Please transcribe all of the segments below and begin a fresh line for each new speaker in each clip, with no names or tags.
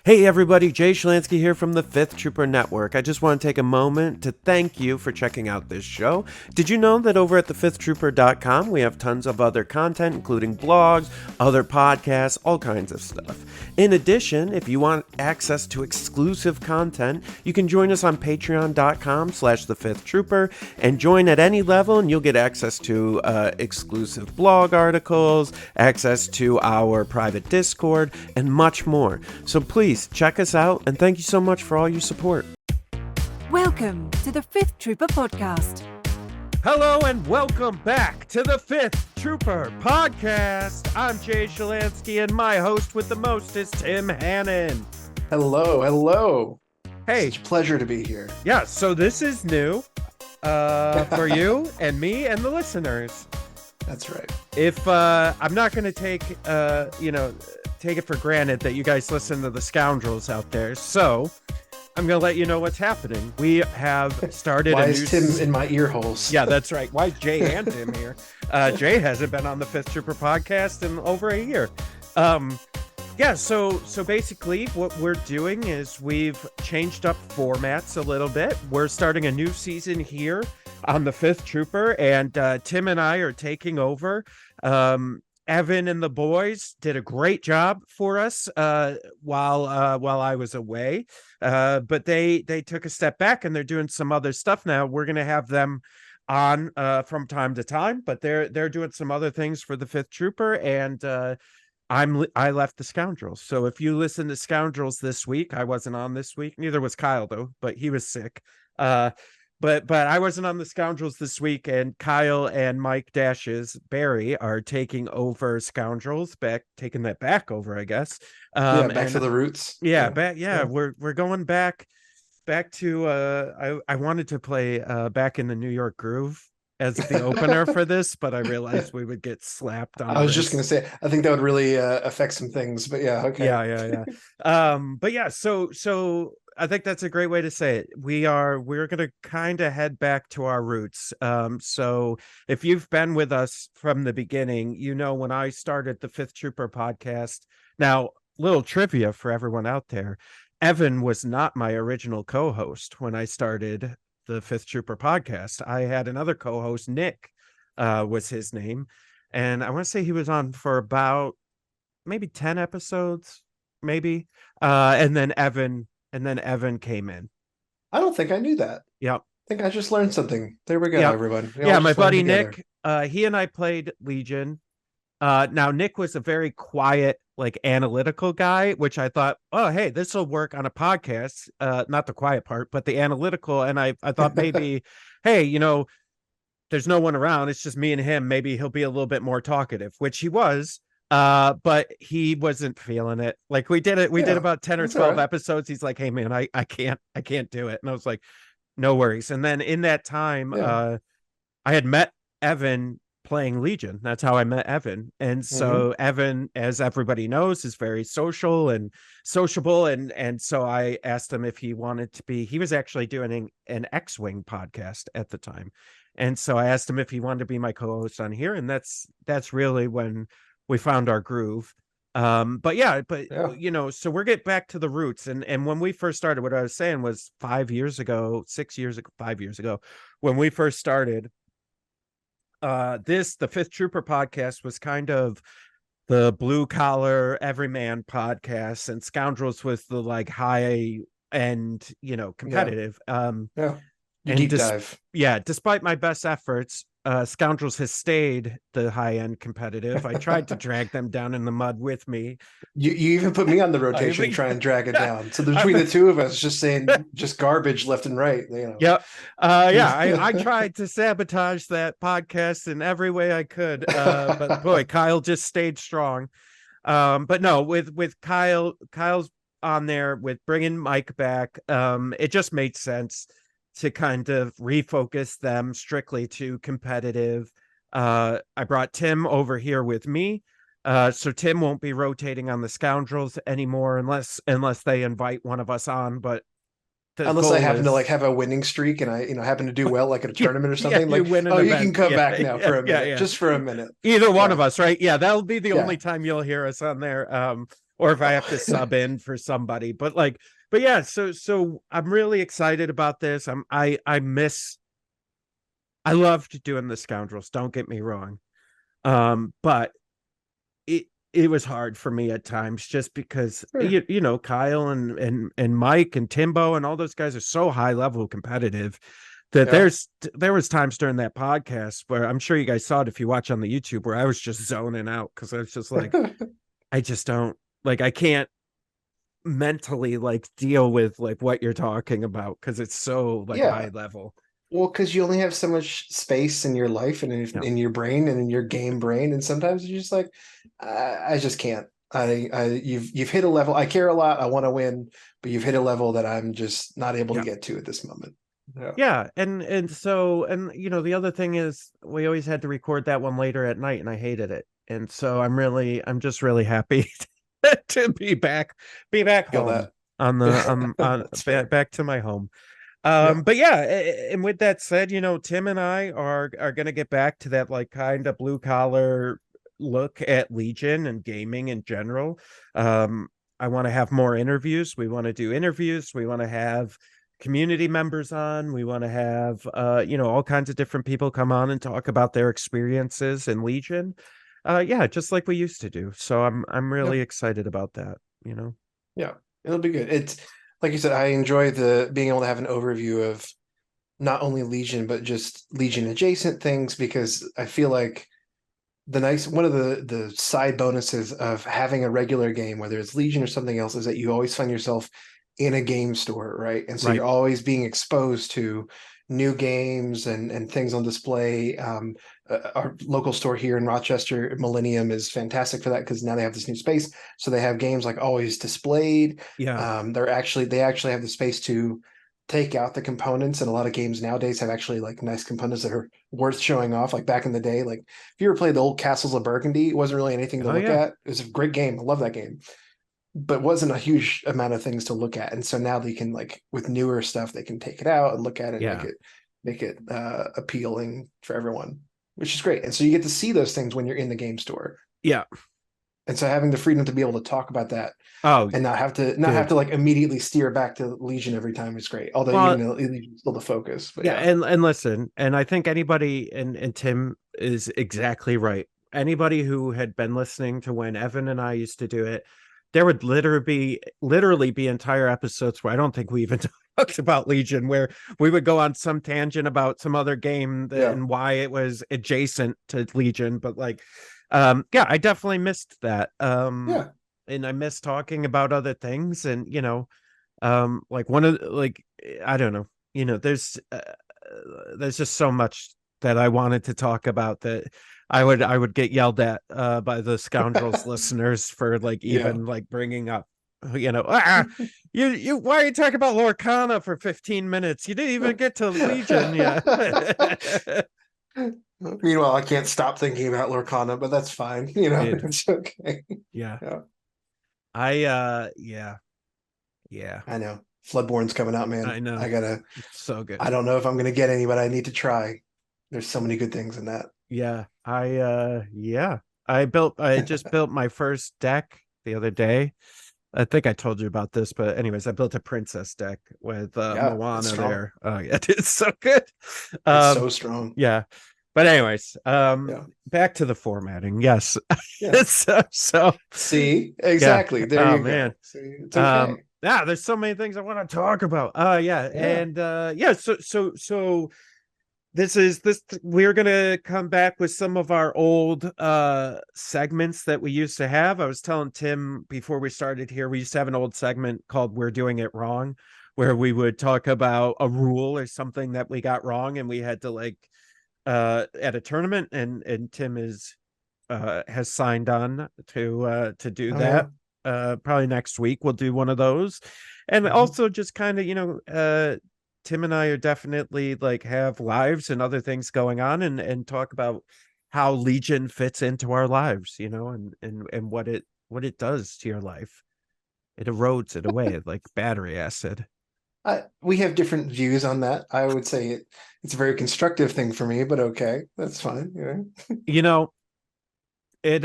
Hey everybody, Jay Shelanskey here from the Fifth Trooper Network. I just want to take a moment to thank you for checking out this show. Did you know that over at thefifthtrooper.com we have tons of other content, including blogs, other podcasts, all kinds of stuff. In addition, if you want access to exclusive content, you can join us on patreon.com/thefifthtrooper and join at any level and you'll get access to exclusive blog articles, access to our private Discord, and much more. So please check us out, and thank you so much for all your support.
Welcome to the Fifth Trooper Podcast.
Hello, and welcome back to the Fifth Trooper Podcast. I'm Jay Shelanskey, and my host with the most is Tim Hannon.
Hello.
Hey.
It's a pleasure to be here.
Yeah, so this is new for you and me and the listeners.
That's right.
If I'm not going to take it for granted that you guys listen to the scoundrels out there. So I'm going to let you know what's happening. We have started
Why is Tim in my ear holes?
Yeah, that's right. Why is Jay and Tim here? Jay hasn't been on the Fifth Trooper podcast in over a year. So basically what we're doing is we've changed up formats a little bit. We're starting a new season here on the Fifth Trooper, and Tim and I are taking over. Evan and the boys did a great job for us while I was away, but they took a step back and they're doing some other stuff now. We're gonna have them on from time to time, but they're doing some other things for the Fifth Trooper, and I left the Scoundrels. So if you listen to Scoundrels this week, I wasn't on this week. Neither was Kyle though, but he was sick. But I wasn't on the Scoundrels this week, and Kyle and Mike Dash's Barry are taking over Scoundrels, taking that back over, I guess.
Back to the roots.
We're going back to I wanted to play back in the New York Groove as the opener for this, but I realized we would get slapped on.
I was just gonna say, I think that would really affect some things, but yeah, okay.
Yeah. But yeah, so I think that's a great way to say it. We're going to kind of head back to our roots. So if you've been with us from the beginning, you know, when I started the Fifth Trooper podcast, now little trivia for everyone out there, Evan was not my original co-host when I started the Fifth Trooper podcast. I had another co-host, Nick, was his name. And I want to say he was on for about maybe 10 episodes, maybe. And then Evan came in.
I don't think I knew that.
Yep.
I think I just learned something. There we go, everyone.
My buddy Nick, he and I played Legion. Now Nick was a very quiet, like analytical guy, which I thought, oh, hey, this will work on a podcast. Not the quiet part, but the analytical. And I thought maybe, hey, you know, there's no one around. It's just me and him. Maybe he'll be a little bit more talkative, which he was. But he wasn't feeling it. Like we did about 10 or 12 episodes. He's like, hey man, I can't do it. And I was like, no worries. And then in that time, I had met Evan playing Legion. That's how I met Evan. And so Evan, as everybody knows, is very social and sociable. And so I asked him if he wanted to be, he was actually doing an X-Wing podcast at the time. And so I asked him if he wanted to be my co-host on here. And that's really when we found our groove. You know, so we're getting back to the roots. And when we first started, what I was saying was 5 years ago, 5 years ago, when we first started, the Fifth Trooper podcast was kind of the blue collar everyman podcast, and Scoundrels was the like high end, you know, competitive.
Deep dive.
Despite my best efforts, Scoundrels has stayed the high-end competitive. I tried to drag them down in the mud with me.
You even put me on the rotation to try and drag it down. So between the two of us, just saying just garbage left and right. You know.
Yep. I tried to sabotage that podcast in every way I could. But boy, Kyle just stayed strong. But no, with Kyle's on there, with bringing Mike back, it just made sense to kind of refocus them strictly to competitive. I brought Tim over here with me. So Tim won't be rotating on the Scoundrels anymore unless they invite one of us on. But
unless I happen to like have a winning streak and I happen to do well like at a tournament or something, you can come back now for a minute, just for a minute.
Either one of us, right? Yeah, that'll be the only time you'll hear us on there. or if I have to sub in for somebody. But yeah, so I'm really excited about this. I loved doing the Scoundrels, don't get me wrong. But it was hard for me at times, just because
Sure.
you know, Kyle and Mike and Timbo and all those guys are so high level competitive that
Yeah.
there was times during that podcast where, I'm sure you guys saw it if you watch on the YouTube, where I was just zoning out, because I was just like, I just don't, like, I can't mentally like deal with like what you're talking about, because it's so like
Yeah.
high level.
Well, because you only have so much space in your life and
Yeah.
in your brain and in your game brain, and sometimes you're just like, I just can't. You've hit a level. I care a lot. I want to win, but you've hit a level that I'm just not able to
Yeah.
get to at this moment. Yeah.
Yeah, and so, and you know, the other thing is, we always had to record that one later at night, and I hated it. And so I'm just really happy to be back
Feel
home
that.
on the
That's fair.
back to my home.
Yeah.
But yeah, and with that said, you know, Tim and I are gonna get back to that like kind of blue collar look at Legion and gaming in general. I want to have more interviews. We want to do interviews. We want to have community members on. We want to have you know, all kinds of different people come on and talk about their experiences in Legion. Yeah, just like we used to do. So I'm really
Yep.
excited about that, you know.
Yeah. It'll be good. It's like you said, I enjoy the being able to have an overview of not only Legion, but just Legion adjacent things, because I feel like one of the side bonuses of having a regular game, whether it's Legion or something else, is that you always find yourself in a game store, right? And so
Right.
you're always being exposed to new games and things on display. Our local store here in Rochester, Millennium, is fantastic for that, because now they have this new space, so they have games like always displayed.
Yeah.
They actually have the space to take out the components, and a lot of games nowadays have actually like nice components that are worth showing off. Like back in the day, like if you ever played the old Castles of Burgundy, it wasn't really anything to
Oh
look
yeah.
at. It was a great game. I love that game, but wasn't a huge amount of things to look at. And so now they can, like with newer stuff, they can take it out and look at it and
Yeah.
make it appealing for everyone, which is great. And so you get to see those things when you're in the game store.
Yeah.
And so having the freedom to be able to talk about that
Oh,
and not have
dude.
to like immediately steer back to Legion every time is great. Although
Well,
even though Legion's still the focus, but
yeah,
yeah.
and listen, and I think anybody, and Tim is exactly right. Anybody who had been listening to when Evan and I used to do it, there would literally be entire episodes where I don't think we even talked about Legion, where we would go on some tangent about some other game
Yeah.
and why it was adjacent to Legion. But like, yeah, I definitely missed that.
Yeah.
And I miss talking about other things, and you know, like I don't know, you know, there's just so much that I wanted to talk about that I would get yelled at by the Scoundrels listeners for like
Yeah.
even like bringing up, you know, you why are you talking about Lorcana for 15 minutes? You didn't even get to Legion. Yeah.
Meanwhile, I can't stop thinking about Lorcana, but that's fine. You know,
Dude,
it's okay.
yeah.
Yeah.
Yeah. Yeah.
I know. Floodborne's coming out, man.
I know. It's so good.
I don't know if I'm gonna get any, but I need to try. There's so many good things in that.
Yeah. Yeah. I just built my first deck the other day. I think I told you about this, but anyways, I built a princess deck with
Yeah, it's
Moana
strong.
there. Oh yeah, it's so good.
It's so strong.
Yeah. But anyways,
Yeah.
back to the formatting. Yes.
Yeah.
So
See,
yeah.
exactly. There
Oh
you
man.
go. See, it's okay.
Yeah, there's so many things I want to talk about. Yeah,
Yeah.
and yeah, so this we're gonna come back with some of our old segments that we used to have. I was telling Tim before we started here, we used to have an old segment called We're Doing It Wrong, where we would talk about a rule or something that we got wrong, and we had to like at a tournament, and Tim is has signed on to do
Oh yeah.
that. Probably next week we'll do one of those. And
Mhm.
also just kind of, you know, Tim and I are definitely like have lives and other things going on, and talk about how Legion fits into our lives, you know, and what it does to your life. It erodes it away like battery acid.
We have different views on that. I would say it's a very constructive thing for me, but okay, that's fine. You know?
You know, it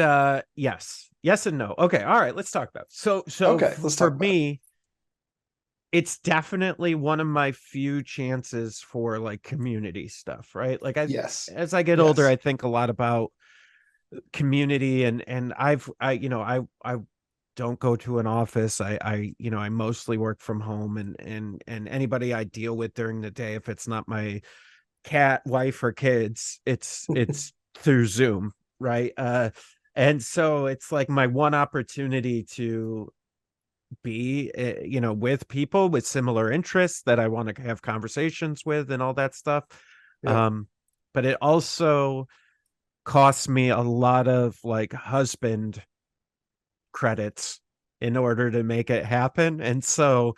yes. yes and no. Okay, all right, let's talk about it. So
Okay, let's
for
talk about it.
me, it's definitely one of my few chances for like community stuff, right? Like
Yes.
as I get older,
Yes.
I think a lot about community, and I don't go to an office. I mostly work from home, and anybody I deal with during the day, if it's not my cat, wife, or kids, it's through Zoom, right? And so it's like my one opportunity to be with people with similar interests that I want to have conversations with and all that stuff.
Yep.
um but it also costs me a lot of like husband credits in order to make it happen. And so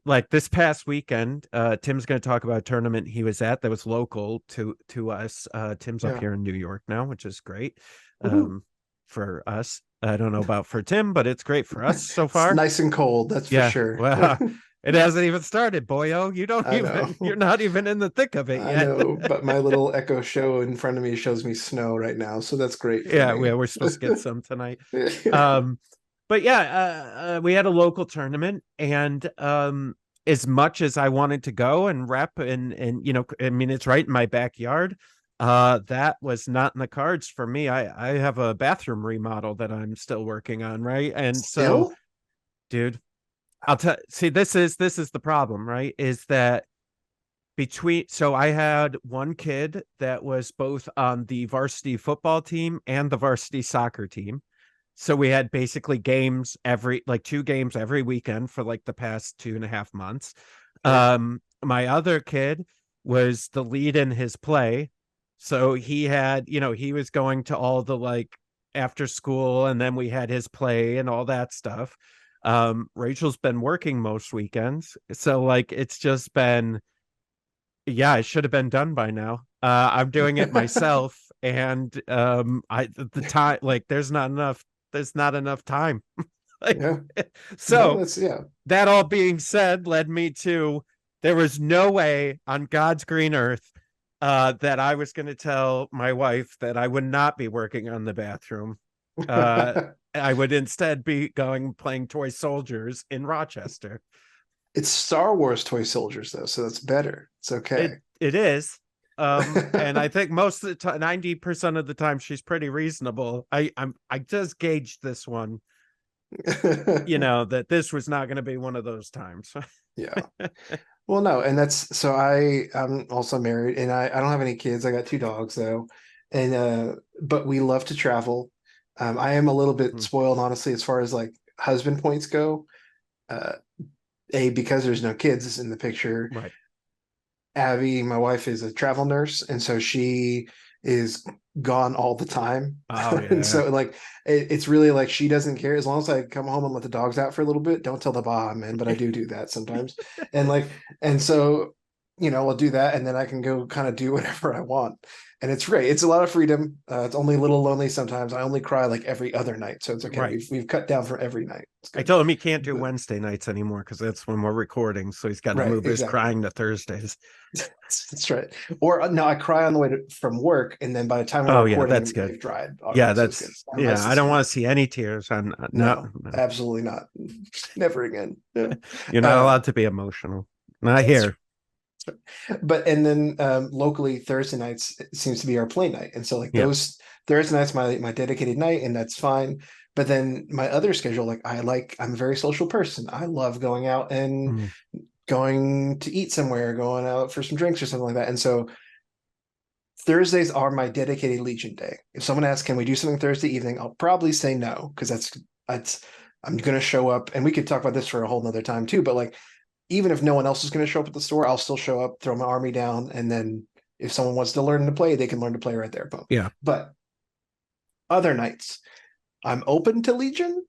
like this past weekend, Tim's going to talk about a tournament he was at that was local to us. Tim's up
Yeah.
here in New York now, which is great.
Woohoo.
For us, I don't know about for Tim, but it's great for us so
It's
far.
nice and cold, that's for
Yeah,
sure.
well, it hasn't even started, boyo. You don't
I know.
even, you're not even in the thick of it
I
yet.
know, but my little Echo Show in front of me shows me snow right now, so that's great for
Yeah,
me.
we're supposed to get some tonight. um but yeah, we had a local tournament, and as much as I wanted to go and rep, and I mean, it's right in my backyard, that was not in the cards for me. I have a bathroom remodel that I'm still working on, right? And so,
Still?
dude, see, this is the problem, right? Is that so I had one kid that was both on the varsity football team and the varsity soccer team. So we had basically games every, like, 2 games every weekend for like the past 2.5 months.
Okay.
My other kid was the lead in his play. So he had, he was going to all the like after school, and then we had his play and all that stuff. Rachel's been working most weekends. So like it's just been, yeah, it should have been done by now. I'm doing it myself, and the time, like, there's not enough time. Like,
Yeah. No,
so
that's yeah.
that all being said led me to, there was no way on God's green earth that I was going to tell my wife that I would not be working on the bathroom. Uh I would instead be going playing toy soldiers in Rochester.
It's Star Wars toy soldiers though, so that's better. It's okay.
It is. And I think most of the time, 90% of the time, she's pretty reasonable. I just gauged this one, that this was not going to be one of those times.
Yeah. Well, no, and that's so I'm also married and I don't have any kids. I got 2 dogs though. And but we love to travel. I am a little bit
Mm,
spoiled, honestly, as far as like husband points go. Uh because there's no kids in the picture.
right.
Abby, my wife, is a travel nurse, and so she is gone all the time.
Oh
And
yeah.
so like it's really like she doesn't care as long as I come home and let the dogs out for a little bit. Don't tell the Baha man, but I do that sometimes. And like and so I'll do that, and then I can go kind of do whatever I want, and it's great. It's a lot of freedom. It's only a little lonely sometimes. I only cry like every other night, so it's okay.
Right.
We've cut down from every night. It's
I
good.
told him he can't do
But
Wednesday nights anymore because that's when we're recording. So he's got to
right,
move his
exactly.
crying to Thursdays.
That's right. Or no, I cry on the way from work, and then by the time we're
Oh yeah, that's
recording,
good.
they've dried
Yeah,
already. So it's good.
that's,
I'm
yeah.
nice and
I don't want
smooth.
to see any tears on, no,
No,
no.
absolutely not. Never again. No.
You're not
Uh,
allowed to be emotional. Not
that's
here.
but and then locally Thursday nights seems to be our play night, and so like
Yeah.
those Thursday nights my dedicated night, and that's fine. But then my other schedule, I'm a very social person. I love going out and
Mm,
going to eat somewhere, going out for some drinks or something like that, and so Thursdays are my dedicated Legion day. If someone asks, "Can we do something Thursday evening?" I'll probably say no because that's I'm gonna show up, and we could talk about this for a whole nother time too. But like, even if no one else is gonna show up at the store, I'll still show up, throw my army down, and then if someone wants to learn to play, they can learn to play right there. Boom.
yeah.
But other nights, I'm open to Legion,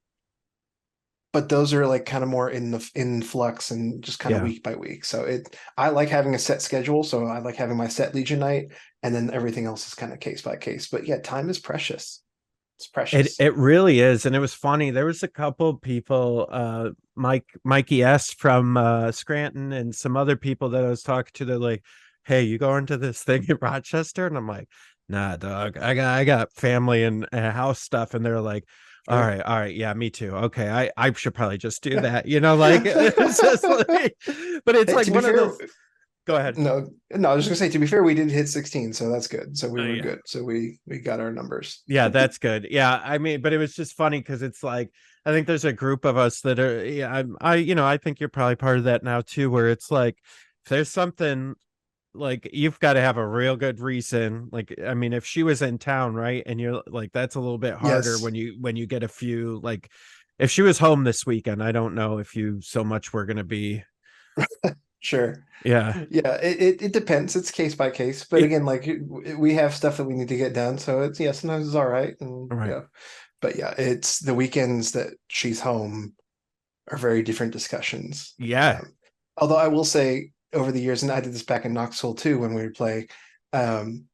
but those are like kind of more in flux and just kind of
Yeah.
week by week. So I like having a set schedule. So I like having my set Legion night, and then everything else is kind of case by case. But yeah, time is precious. It's
It
precious.
it really is. And it was funny. There was a couple people, Mikey S from Scranton, and some other people that I was talking to. They're like, "Hey, you going to this thing in Rochester?" And I'm like, "Nah, dog. I got family and house stuff." And they're like,
Sure.
All right. Yeah, me too. Okay. I should probably just do that, like it's just like, but it's
Hey,
like
to be
one of
fair,
those. Go ahead.
no, I was just gonna say, to be fair, we did hit 16, so that's good. So we
Oh
were
yeah.
good. So we got our numbers.
Yeah, that's good. Yeah, I mean, but it was just funny because it's like I think there's a group of us that are. Yeah, I think you're probably part of that now too, where it's like if there's something like you've got to have a real good reason. Like, I mean, if she was in town, right, and you're like, that's a little bit harder
Yes,
when you get a few like. If she was home this weekend, I don't know if you so much were going to be.
sure.
Yeah.
Yeah, it depends. It's case by case. But
It,
again, like we have stuff that we need to get done, so it's yeah, sometimes it's all right, and
right.
yeah. But yeah, it's the weekends that she's home are very different discussions.
Yeah.
Although I will say, over the years, and I did this back in Knoxville too when we would play. Um,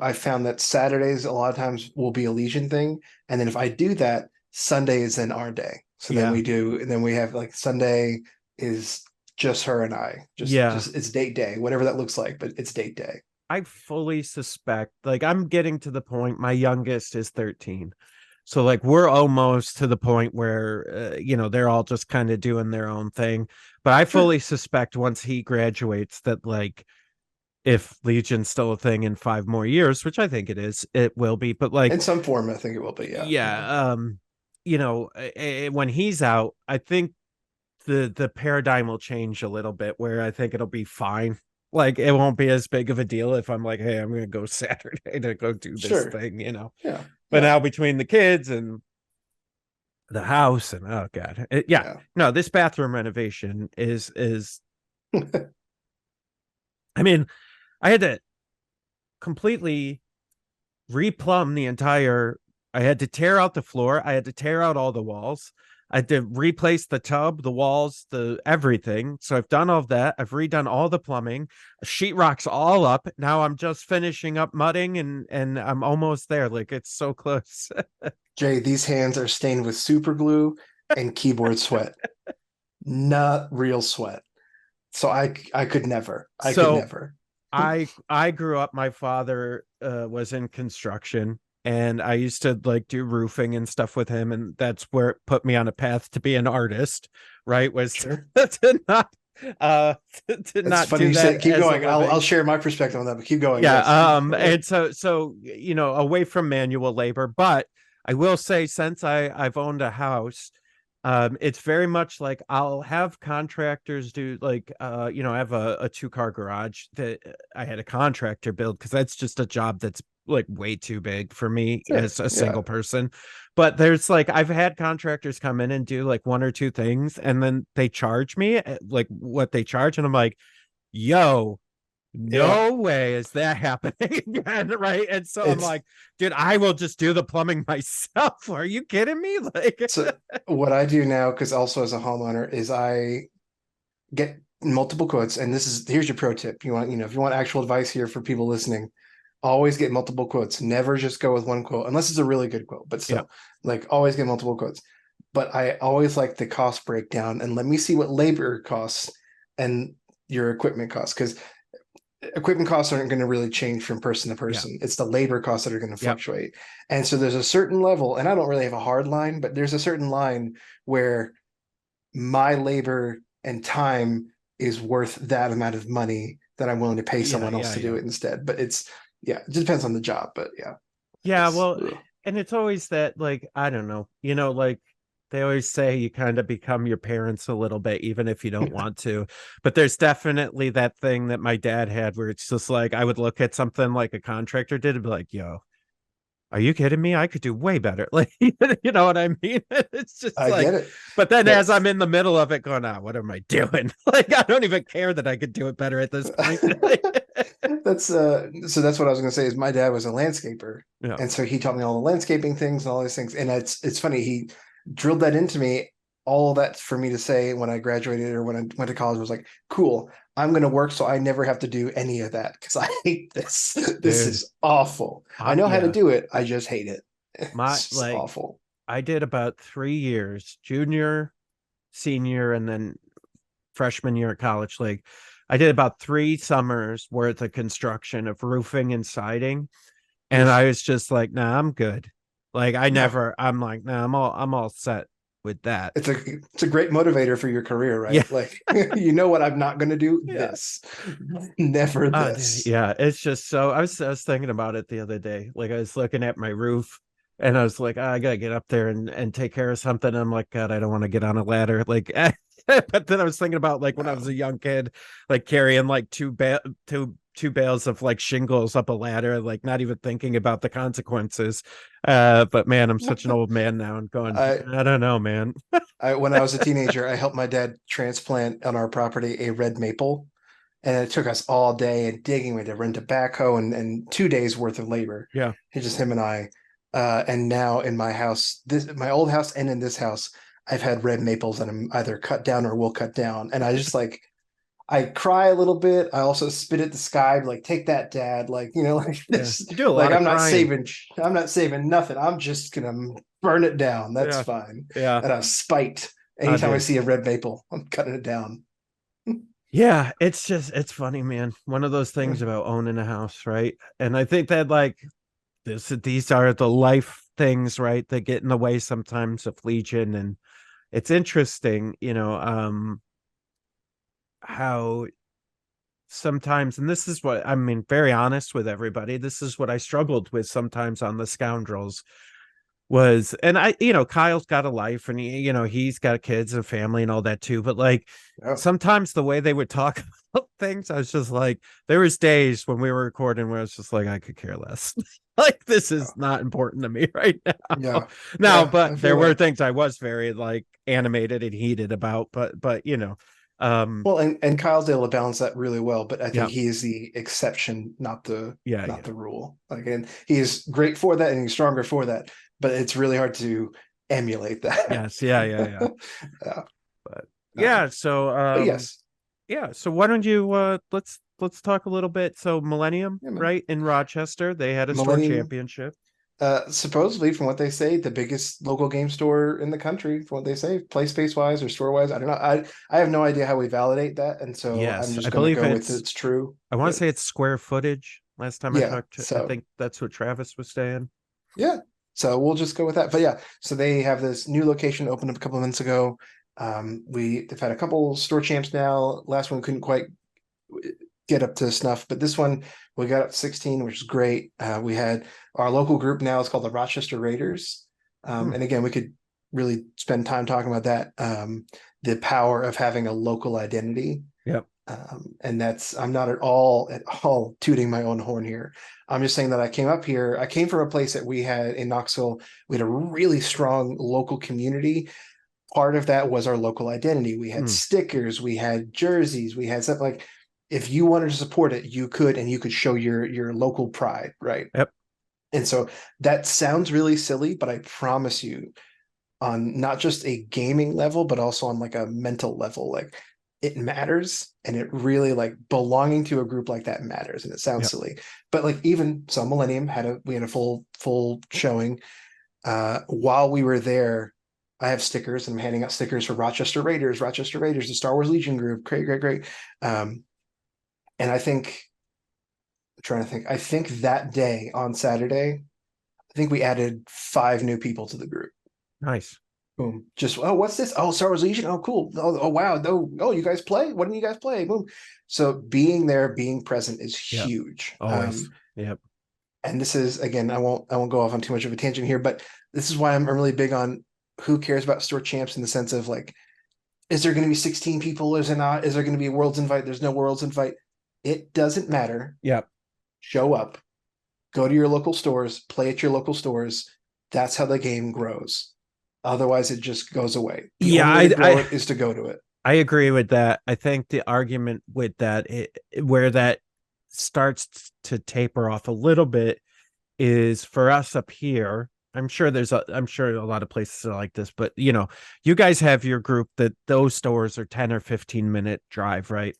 I found that Saturdays a lot of times will be a Legion thing, and then if I do that, Sunday is then our day. So then
Yeah.
we do, and then we have like Sunday is just her and I.
Yeah.
Just it's date day, whatever that looks like, but it's date day.
I fully suspect, like, I'm getting to the point, my youngest is 13. So, like, we're almost to the point where, they're all just kind of doing their own thing. But I
Sure.
fully suspect once he graduates that, like, if Legion's still a thing in 5 more years, which I think it is, it will be. But, like,
In some form, I think it will be, yeah.
yeah, when he's out, I think the paradigm will change a little bit where I think it'll be fine. Like it won't be as big of a deal if I'm like, hey, I'm gonna go Saturday to go do this
Sure.
thing.
Yeah.
But
Yeah.
now between the kids and the house and oh god, yeah,
Yeah.
no, this bathroom renovation is. I mean, I had to completely replumb the entire. I had to tear out the floor. I had to tear out all the walls. I had to replace the tub, the walls, the everything. So I've done all of that. I've redone all the plumbing. Sheetrock's all up. Now I'm just finishing up mudding and I'm almost there. Like it's so close.
Jay, these hands are stained with super glue and keyboard sweat, not real sweat. So I could never. I could
So
never.
I grew up, my father was in construction and I used to like do roofing and stuff with him, and that's where it put me on a path to be an artist, right? Was
Sure.
to not uh to
It's
not
funny
do
you
that
said keep
as a
going. I'll
living.
share my perspective on that, but keep going.
Yeah,
Yes.
and so away from manual labor, but I will say since I've owned a house, it's very much like I'll have contractors do like I have a 2-car garage that I had a contractor build because that's just a job that's like way too big for me
Sure.
as a
Yeah.
single person. But there's like I've had contractors come in and do like one or two things and then they charge me like what they charge, and I'm like, yo,
Yeah.
no way is that happening again, right? And so I'm
It's
like, dude, I will just do the plumbing myself. Are you kidding me? Like,
so what I do now, because also as a homeowner, is I get multiple quotes. And this is here's your pro tip. If you want actual advice here for people listening, always get multiple quotes. Never just go with one quote, unless it's a really good quote, but
yeah,
still, like always get multiple quotes. But I always like the cost breakdown and let me see what labor costs and your equipment costs. Because equipment costs aren't going to really change from person to
yeah,
person. It's the labor costs that are going to
yep,
fluctuate. And so there's a certain level, and I don't really have a hard line, but there's a certain line where my labor and time is worth that amount of money that I'm willing to pay
yeah,
someone else
yeah,
to do
yeah.
it instead. But it just depends on the job. But yeah,
Yeah,
it's
well, and it's always that, like, I don't know, like they always say you kind of become your parents a little bit, even if you don't want to. But there's definitely that thing that my dad had where it's just like I would look at something like a contractor did and be like, yo, are you kidding me? I could do way better. Like, you know what I mean? It's just
I
like,
get it.
but then as
That's
I'm in the middle of it going, what am I doing? Like, I don't even care that I could do it better at this point.
that's so that's what I was gonna say is my dad was a landscaper.
Yeah.
And so he taught me all the landscaping things and all these things. And it's funny, he drilled that into me, all of that for me to say when I graduated or when I went to college was like, cool, I'm gonna work so I never have to do any of that because I hate this. This
Dude.
is awful. I know how to
Yeah.
do it, I just hate it.
My,
It's just
like,
awful.
I did about 3 years, junior, senior, and then freshman year at college. Like, I did about 3 summers worth of construction of roofing and siding. And
Oof.
I was just like, nah, I'm good. Like I
No,
never, I'm like, nah, I'm all set with that.
it's a great motivator for your career,
Yeah.
right? Like you know what I'm not going to do
Yeah.
this, never this.
Yeah, it's just so I was thinking about it the other day. Like I was looking at my roof and I was like, I gotta get up there and take care of something. I'm like, God, I don't want to get on a ladder. Like but then I was thinking about like when I was
No.
a young kid, like carrying like two bales of like shingles up a ladder, like not even thinking about the consequences. But man, I'm such an old man now and going,
I
I don't know, man.
when I was a teenager, I helped my dad transplant on our property a red maple, and it took us all day and digging. We had to rent a backhoe and 2 days worth of labor.
Yeah.
It's just him and I. And now in my house, this my old house and in this house, I've had red maples that I'm either cut down or will cut down. And I just like I cry a little bit. I also spit at the sky, like take that, dad. Like like
Yeah.
this.
You do a
Like
lot of crying.
I'm not saving nothing. I'm just gonna burn it down. That's
Yeah.
fine.
Yeah.
And I'm spite.
I
Anytime I
did.
see a red maple, I'm cutting it down.
Yeah, it's just it's funny, man. One of those things about owning a house, right? And I think that like these are the life things, right, that get in the way sometimes of Legion. And it's interesting, how sometimes, and this is what I mean, very honest with everybody, this is what I struggled with sometimes on the Scoundrels was, and Kyle's got a life and he's got kids and family and all that too, but like
Oh,
sometimes the way they would talk about things, I was just like, there was days when we were recording where I was just like, I could care less. Like this is not important to me right now.
yeah,
Now,
yeah. I
but there
feel
were
that.
things I was very like animated and heated about, but um
Well, and Kyle's able to balance that really well, but I
yeah,
think he is the exception, not the
yeah,
not
yeah.
the rule. Like, and he is great for that, and he's stronger for that. But it's really hard to emulate that.
Yes, yeah, yeah, yeah.
Yeah.
But
Um,
yeah, so
but yes,
yeah, so why don't you let's talk a little bit. So Millennium,
yeah, man.
right, in Rochester, they had a store
Millennium.
championship.
Supposedly, from what they say, the biggest local game store in the country. From what they say, play space wise or store wise, I don't know. I have no idea how we validate that, and so I'm
Yes,
just
I
going to
believe
go with it's true.
I want to
But
say it's square footage. Last time I
yeah,
talked to, I
so
think that's what Travis was saying.
yeah, so we'll just go with that. But yeah, so they have this new location opened up a couple of months ago. They've had a couple store champs now. Last one couldn't quite get up to snuff, but this one we got up to 16, which is great. We had our local group now is called the Rochester Raiders.
Hmm.
And again, we could really spend time talking about that. The power of having a local identity.
Yep.
And that's I'm not at all tooting my own horn here. I'm just saying that I came up here. I came from a place that we had in Knoxville. We had a really strong local community. Part of that was our local identity. We had
Hmm.
stickers, we had jerseys, we had stuff like if you wanted to support it, you could, and you could show your local pride, right?
Yep.
And so that sounds really silly, but I promise you, on not just a gaming level, but also on like a mental level, like it matters, and it really like belonging to a group like that matters. And it sounds
Yep.
silly, but like even so, Millennium we had a full showing. While we were there, I have stickers and I'm handing out stickers for Rochester Raiders, the Star Wars Legion group. Great, great, great. And I'm trying to think, I think that day on Saturday, I think we added 5 new people to the group.
Nice.
Boom. Just, oh, what's this? Oh, Star Wars Legion. Oh, cool. Oh, wow. Oh, you guys play? What do you guys play? Boom. So being there, being present is
Yep.
huge.
Always. Yep.
And this is again, I won't go off on too much of a tangent here, but this is why I'm really big on who cares about store champs in the sense of like, is there going to be 16 people? Is there not? Is there going to be a world's invite? There's no world's invite. It doesn't matter.
Yep.
Show up, go to your local stores, play at your local stores. That's how the game grows. Otherwise, it just goes away. The
Yeah,
only way to grow it is to go to it.
I agree with that. I think the argument with that, where that starts to taper off a little bit, is for us up here. I'm sure a lot of places are like this, but you guys have your group that those stores are 10 or 15-minute drive, right?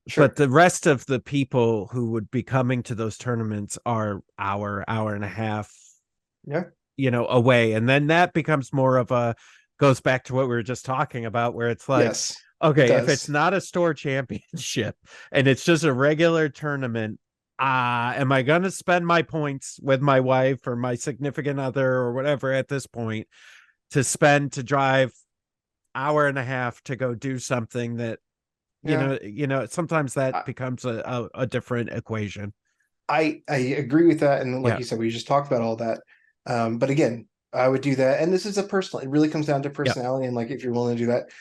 But
Sure.
the rest of the people who would be coming to those tournaments are hour and a half,
Yeah.
away. And then that becomes more of a goes back to what we were just talking about, where it's like,
Yes, it
okay, if it's
does.
not a store championship and it's just a regular tournament, am I going to spend my points with my wife or my significant other or whatever at this point to drive hour and a half to go do something that,
Yeah.
sometimes that
I,
becomes a different equation.
I agree with that. And like
Yeah.
you said, we just talked about all that. But again, I would do that. And this is a personal, it really comes down to
Yeah.
personality. And like, if you're willing to do that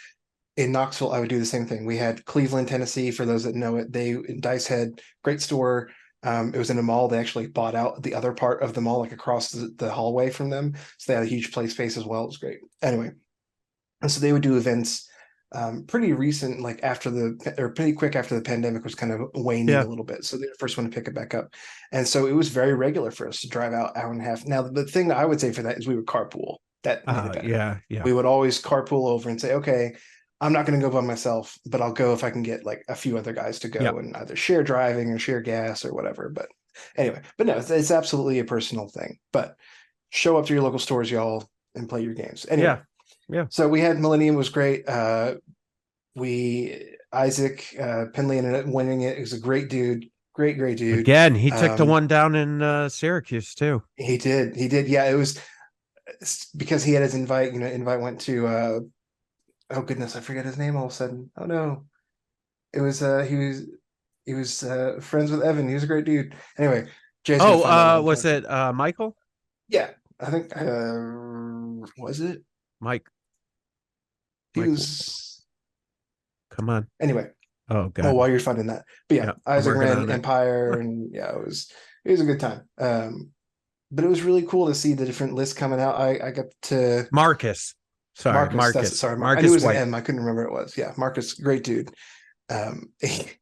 in Knoxville, I would do the same thing. We had Cleveland, Tennessee, for those that know it. They, Dice had great store. It was in a mall. They actually bought out the other part of the mall, like across the hallway from them. So they had a huge play space as well. It was great. Anyway, and so they would do events pretty recent, like pretty quick after the pandemic was kind of waning
Yeah.
a little bit. So they're the first one to pick it back up. And so it was very regular for us to drive out hour and a half. Now, the thing that I would say for that is we would carpool. That made it better.
Yeah. Yeah.
We would always carpool over and say, okay, I'm not going to go by myself, but I'll go if I can get like a few other guys to
Yeah.
go and either share driving or share gas or whatever. But anyway, but no, it's absolutely a personal thing. But show up to your local stores, y'all, and play your games. Anyway,
Yeah. Yeah.
so we had Millennium was great. Isaac Penley ended up winning it. He was a great dude, great dude.
Again, he took the one down in Syracuse too.
He did. Yeah, it was because he had his invite. Invite went to oh goodness, I forget his name all of a sudden. Oh no, it was he was friends with Evan. He was a great dude. Anyway, Jay's gonna find out
was it Michael?
Yeah, I think was it
Mike?
he
Mike,
was.
come on.
Anyway,
Oh god.
oh, while you're finding that, but yeah, Isaac
working on
ran
it.
Empire, and yeah, it was a good time. But it was really cool to see the different lists coming out. I got to
Marcus. Sorry, Marcus.
Sorry, I
Marcus
knew it was
White.
an M. I couldn't remember what it was. Yeah, Marcus, great dude.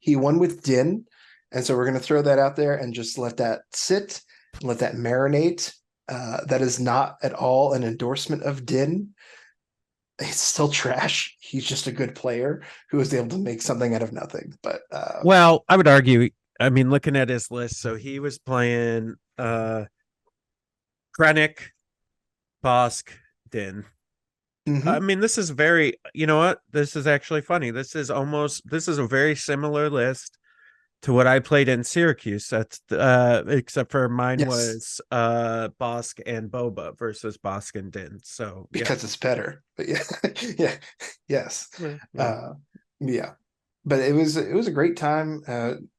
He won with Din, and so we're gonna throw that out there and just let that sit, let that marinate. That is not at all an endorsement of Din. It's still trash. He's just a good player who was able to make something out of nothing. But
well, I would argue. I mean, looking at his list, so he was playing Krennic, Bosk, Din. I mean, this is very, you know what? This is actually funny. This is a very similar list to what I played in Syracuse. That's except for mine
yes,
was Bosk and Boba versus Bosk and Din. So
because it's better. But yeah, yeah, yes, yeah. But it was a great time.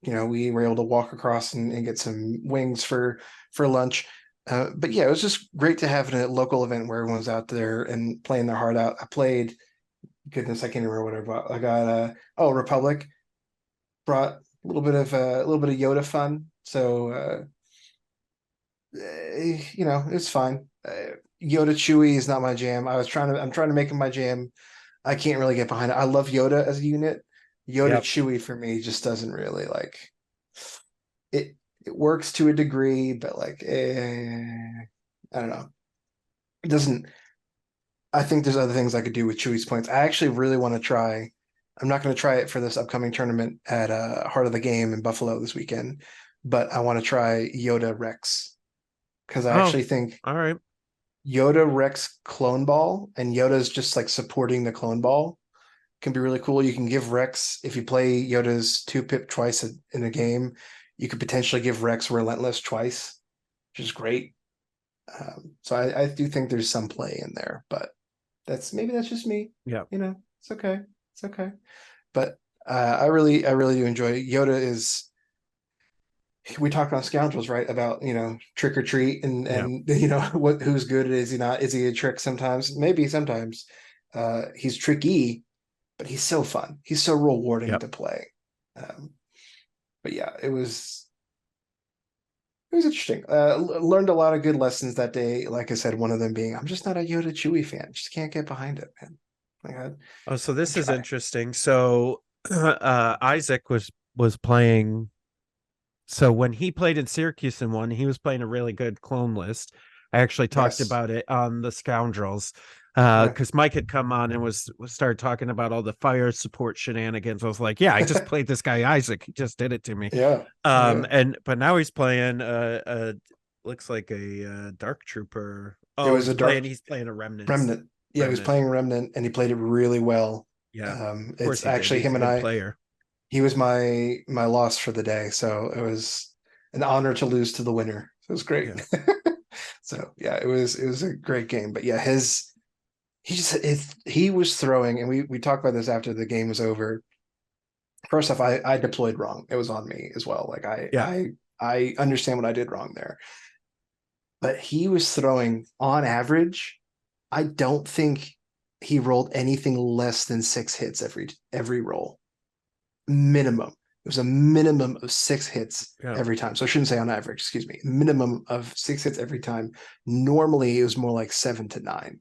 We were able to walk across and get some wings for lunch. But yeah, it was just great to have a local event where everyone's out there and playing their heart out. I played, goodness, I can't remember what I bought. I got Republic, brought a little bit of Yoda fun. So it's fine. Yoda Chewie is not my jam. I'm trying to make him my jam. I can't really get behind it. I love Yoda as a unit. Yoda Chewie for me just doesn't really like it. It works to a degree, but like, I don't know. It doesn't. I think there's other things I could do with Chewie's points. I actually really want to try. I'm not going to try it for this upcoming tournament at Heart of the Game in Buffalo this weekend, but I want to try Yoda Rex because I actually think
all right,
Yoda Rex clone ball and Yoda's just like supporting the clone ball can be really cool. You can give Rex, if you play Yoda's 2-pip twice in a game, you could potentially give Rex Relentless twice, which is great. So I do think there's some play in there, but that's just me.
Yeah.
It's okay. It's okay. But I really do enjoy it. Yoda is, we talked on Scoundrels, right? About, trick or treat and who's good, is he not? Is he a trick sometimes? Maybe sometimes. He's tricky, but he's so fun. He's so rewarding to play. But yeah, it was interesting. Learned a lot of good lessons that day. Like I said, one of them being, I'm just not a Yoda Chewie fan. Just can't get behind it, man.
So this is interesting. So Isaac was playing. So when he played in Syracuse and won, he was playing a really good clone list. I actually talked about it on the Scoundrels because Mike had come on and started talking about all the fire support shenanigans. I was like, yeah, I just played this guy Isaac. He just did it to me.
Yeah.
But now he's playing looks like a dark trooper. Oh, he's playing a remnant.
Yeah, he was playing Remnant and he played it really well.
Yeah.
It's actually him and I. Player. He was my loss for the day, so it was an honor to lose to the winner. It was great.
Yeah.
So yeah, it was a great game. But yeah, he was throwing, and we talked about this after the game was over. First off, I deployed wrong. It was on me as well. Like
Yeah.
I understand what I did wrong there. But he was throwing on average. I don't think he rolled anything less than 6 hits every roll. Minimum. It was a minimum of 6 hits
Yeah.
every time. So I shouldn't say on average, excuse me. Minimum of 6 hits every time. Normally it was more like 7 to 9.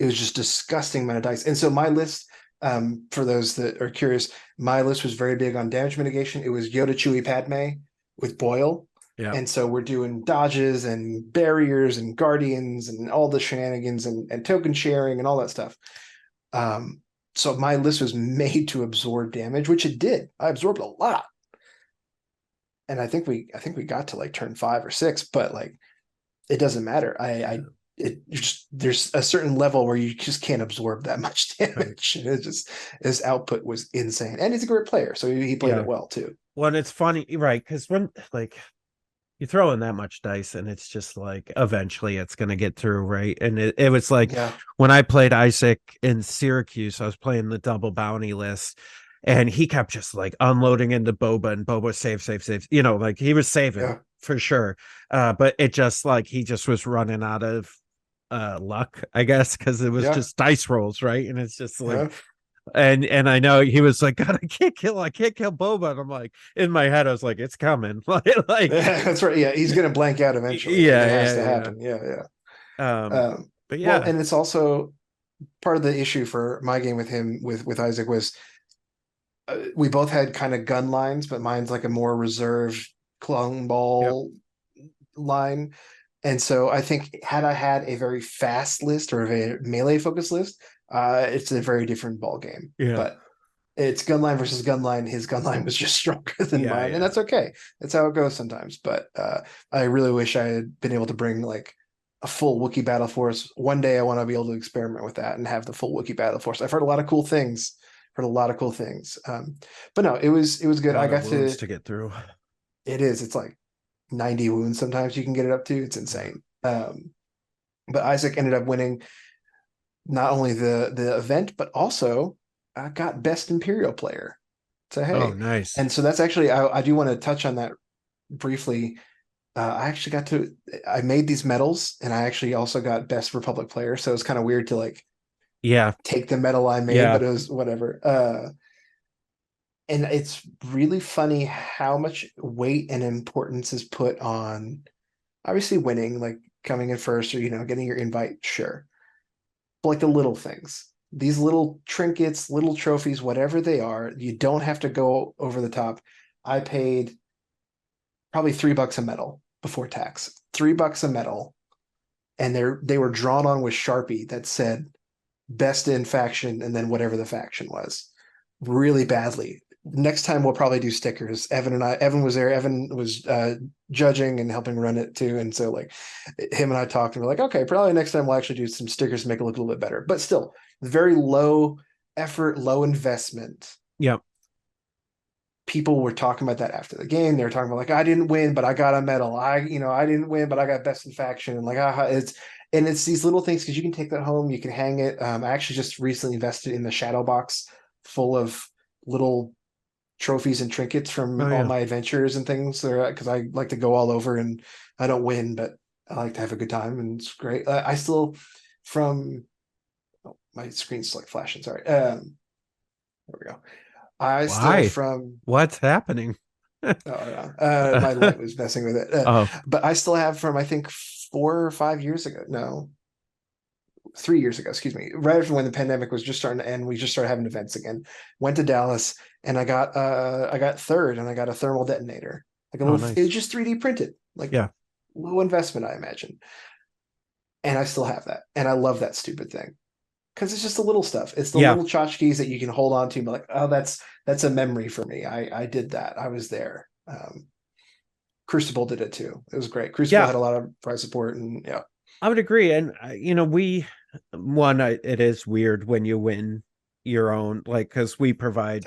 It was just disgusting amount of dice. And so my list, for those that are curious, my list was very big on damage mitigation. It was Yoda, Chewie, Padme with Boyle.
Yeah.
And so we're doing dodges and barriers and guardians and all the shenanigans and token sharing and all that stuff. So my list was made to absorb damage, which it did. I absorbed a lot. And I think we got to like turn 5 or 6, but like it doesn't matter. There's a certain level where you just can't absorb that much damage. Right. It just, his output was insane. And he's a great player, so he played it well too.
Well, it's funny, right? Because when like you throw in that much dice and it's just like eventually it's going to get through, right? And it was like when I played Isaac in Syracuse, I was playing the double bounty list and he kept just like unloading into Boba, and Boba save, you know, like he was saving for sure. But it just like he just was running out of luck, I guess, because it was just dice rolls, right? And it's just like and I know he was like, God, I can't kill Boba. And I'm like, in my head, I was like, it's coming. like
that's right. Yeah, he's gonna blank out eventually.
Yeah,
it has to happen. Yeah.
But
well, and it's also part of the issue for my game with him with Isaac was we both had kind of gun lines, but mine's like a more reserved clone ball line. And so I think had I had a very fast list or a melee focused list, it's a very different ball game.
Yeah.
But it's gunline versus gunline. His gunline was just stronger than mine, and that's okay. That's how it goes sometimes. But I really wish I had been able to bring like a full Wookiee battle force. One day I want to be able to experiment with that and have the full Wookiee battle force. I've heard a lot of cool things. But no, it was good. I got
to get through.
It is. It's like 90 wounds sometimes you can get it up to. It's insane. But Isaac ended up winning not only the event, but also got best Imperial player. So hey,
nice.
And so that's actually I do want to touch on that briefly. I actually I made these medals, and I actually also got best Republic player. So it's kind of weird to like take the medal I made, but it was whatever. And it's really funny how much weight and importance is put on obviously winning, like coming in first or, getting your invite, sure. But like the little things, these little trinkets, little trophies, whatever they are, you don't have to go over the top. I paid probably $3 a medal before tax, $3 a medal. And they were drawn on with Sharpie that said best in faction and then whatever the faction was, really badly. Next time we'll probably do stickers. Evan was there. Evan was judging and helping run it too. And so like him and I talked and we're like, okay, probably next time we'll actually do some stickers to make it look a little bit better. But still, very low effort, low investment.
Yep.
People were talking about that after the game. They were talking about like, I didn't win, but I got a medal. I didn't win, but I got best in faction. And like, it's these little things because you can take that home. You can hang it. I actually just recently invested in the shadow box full of little trophies and trinkets from all my adventures and things there because I like to go all over and I don't win, but I like to have a good time and it's great. I still my screen's like flashing. Sorry. There we go.
What's happening?
My light was messing with it. But I still have from I think 4 or 5 years ago. No, 3 years ago, excuse me, right after when the pandemic was just starting to end, we just started having events again. Went to Dallas and I got third and I got a thermal detonator. Like a little, nice. It was just 3D printed, like low investment, I imagine. And I still have that. And I love that stupid thing. Because it's just the little stuff. It's the little tchotchkes that you can hold on to, but like, oh, that's a memory for me. I did that. I was there. Crucible did it too. It was great. Crucible had a lot of prize support and
I would agree. And it is weird when you win your own, like, because we provide,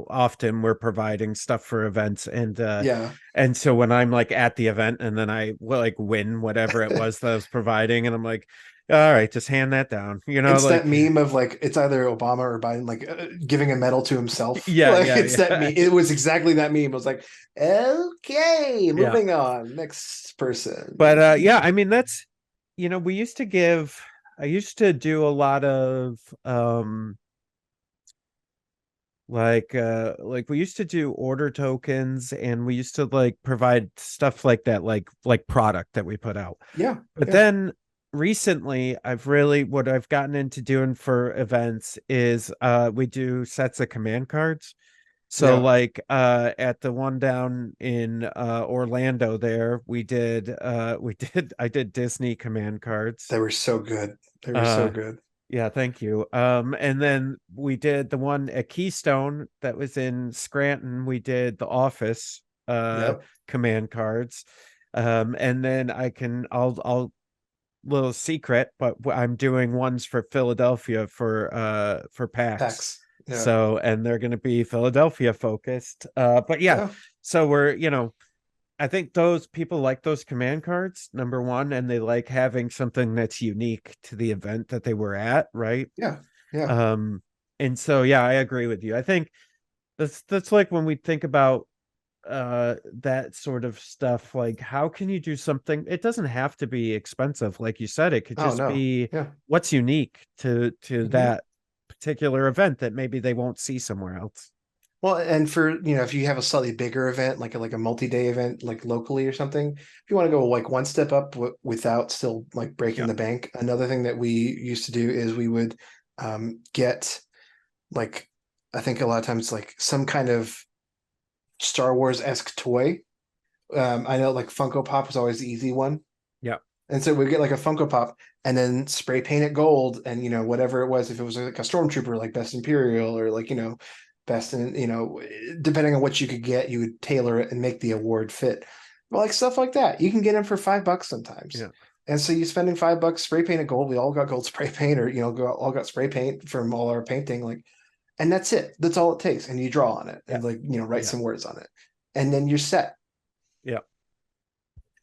often we're providing stuff for events,
Yeah.
and so when I'm like at the event and then I like win whatever it was that I was providing, and I'm like, all right, just hand that down,
It's that
like,
meme of like it's either Obama or Biden like giving a medal to himself.
yeah,
Like
yeah,
it's that
yeah.
meme. It was exactly that meme. I was like, okay,
Yeah.
moving on. Next
But
person.
yeah, I mean, that's, we used to give, I used to do a lot of like we used to do order tokens, and we used to like provide stuff like that, like product that we put out.
Yeah,
But
yeah,
then recently what I've gotten into doing for events is we do sets of command cards. So
yeah.
like at the one down in Orlando there, I did Disney command cards.
They were so good. They were so
Uh
good.
yeah, thank you. And then we did the one at Keystone that was in Scranton. We did the Office
Yep.
command cards. And then I'll little secret, but I'm doing ones for Philadelphia for PAX.
Packs. Yeah.
So, and they're going to be Philadelphia focused. But yeah,
Yeah.
so I think those people like those command cards, number one, and they like having something that's unique to the event that they were at, right?
Yeah. Yeah.
Um, and so yeah, I agree with you. I think that's like when we think about that sort of stuff, like how can you do something? It doesn't have to be expensive, like you said. It could
Oh
just
no.
be
Yeah.
what's unique to
Mhm.
that particular event that maybe they won't see somewhere else.
Well, and for if you have a slightly bigger event, like a multi-day event, like locally or something, if you want to go like one step up without still like breaking
Yeah.
the bank, another thing that we used to do is we would get like I think a lot of times like some kind of Star Wars-esque toy. I know like Funko Pop was always the easy one.
Yeah.
And so we get like a Funko Pop and then spray paint it gold and whatever it was, if it was like a stormtrooper like Best Imperial or like best in depending on what you could get, you would tailor it and make the award fit. Well, like stuff like that. You can get them for $5 sometimes.
Yeah.
And so you're spending $5, spray painted gold. We all got gold spray paint or all got spray paint from all our painting, like, and that's it. That's all it takes. And you draw on it
Yeah.
and like write
Yeah.
some words on it. And then you're set.
Yeah.